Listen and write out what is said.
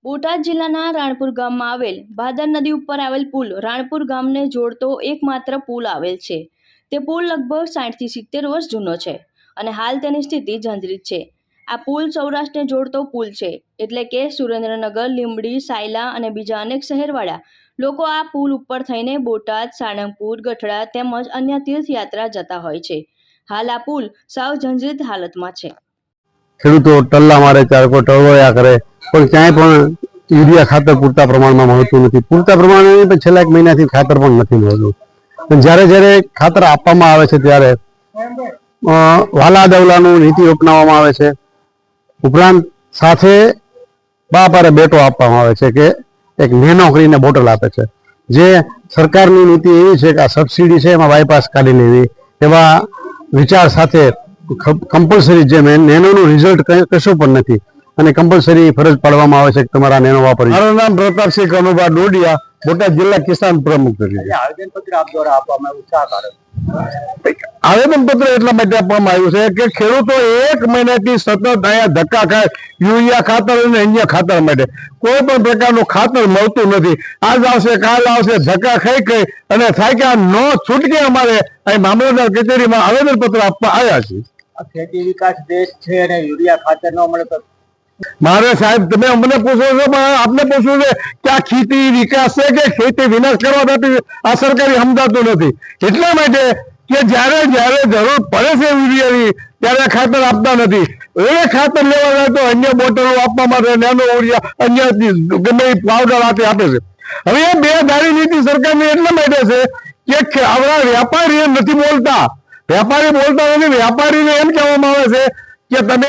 બોટાદ જિલ્લાના રાણપુર ગામમાં આવેલ ભાદર નદી ઉપર આવેલ પુલ રાણપુર ગામને જોડતો એકમાત્ર પુલ આવેલ છે। તે પુલ લગભગ 60 થી 70 વર્ષ જૂનો છે અને હાલ તેની સ્થિતિ જર્જરિત છે। આ પુલ સૌરાષ્ટ્રને જોડતો પુલ છે, એટલે કે સુરેન્દ્રનગર, લીંબડી, સાયલા અને બીજા અનેક શહેરવાળા લોકો આ પુલ ઉપર થઈને બોટાદ, સાળંગપુર, ગઠડા તેમજ અન્ય તીર્થયાત્રા જતા હોય છે। હાલ આ પુલ સાવ જર્જરિત હાલતમાં છે। ખેડૂતો ટલ્લા મારે ત્યારે કોઈ ટળવળ્યા કરે, પણ ક્યાંય પણ યુરિયા ખાતર પૂરતા પ્રમાણમાં મળતું નથી। પૂરતા પ્રમાણે છેલ્લા 1 મહિનાથી ખાતર પણ નથી મળતું। જ્યારે જ્યારે ખાતર આપવામાં આવે છે ત્યારે વાલા દવલાનું નીતિ અપનાવવામાં આવે છે। ઉપરાંત સાથે બાપારે બેટો આપવામાં આવે છે કે એક નેનો કરીને બોટલ આપે છે। જે સરકારની નીતિ એવી છે કે આ સબસિડી છે એમાં બાયપાસ કાઢી લેવી, એવા વિચાર સાથે કમ્પલસરી જે નેનોનું રિઝલ્ટ કશું પણ નથી અને કમ્પલસરી ફરજ પાડવામાં આવે છે કે તમારા નેનો વાપરી। મારું નામ પ્રતાપસિંહ કનુભા ડોડિયા, બોટાદ જિલ્લા કિસાન પ્રમુખ તરીકે। આવેદનપત્ર આપ દ્વારા આપવામાં આવ્યું શા કારણ? આવેદનપત્ર એટલા માટે આપવામાં આવ્યું છે કે ખેડૂતો 1 મહિનાથી સતત અહીંયા ધક્કા ખાય યુરિયા ખાતર અને અન્ય ખાતર માટે। કોઈ પણ પ્રકારનું ખાતર મળતું નથી। આજ આવશે, કાલ આવશે, ધક્કા ખાઈ અને થાય કે આ નો છૂટકે અમારે અહીં મામલતદાર કચેરીમાં આવેદનપત્ર આપવા આવ્યા છીએ। ખેતી વિકાસ દેશ છે અને યુરિયા ખાતર ન મળે તો મારે સાહેબ તમે અમને પૂછો છો, પણ આપને પૂછવું છે કે આ ખેતી વિકાસ છે કે ખેતી વિનાશ કરવા માટે આ સરકારી સમજાતું નથી। એટલા માટે કે જ્યારે જ્યારે જરૂર પડે છે યુરિયાની ત્યારે ખાતર આપતા નથી। એ ખાતર લેવા જાય તો અન્ય બોટલો આપવા માટે નેનો યુરિયા અન્ય ગમે પાવડર આપે છે। હવે એ બે ધારી નીતિ સરકારની એટલા માટે છે કે આપણા વેપારી નથી બોલતા, વેપારી બોલતા નથી। વેપારીને એમ કહેવામાં આવે છે કે તમે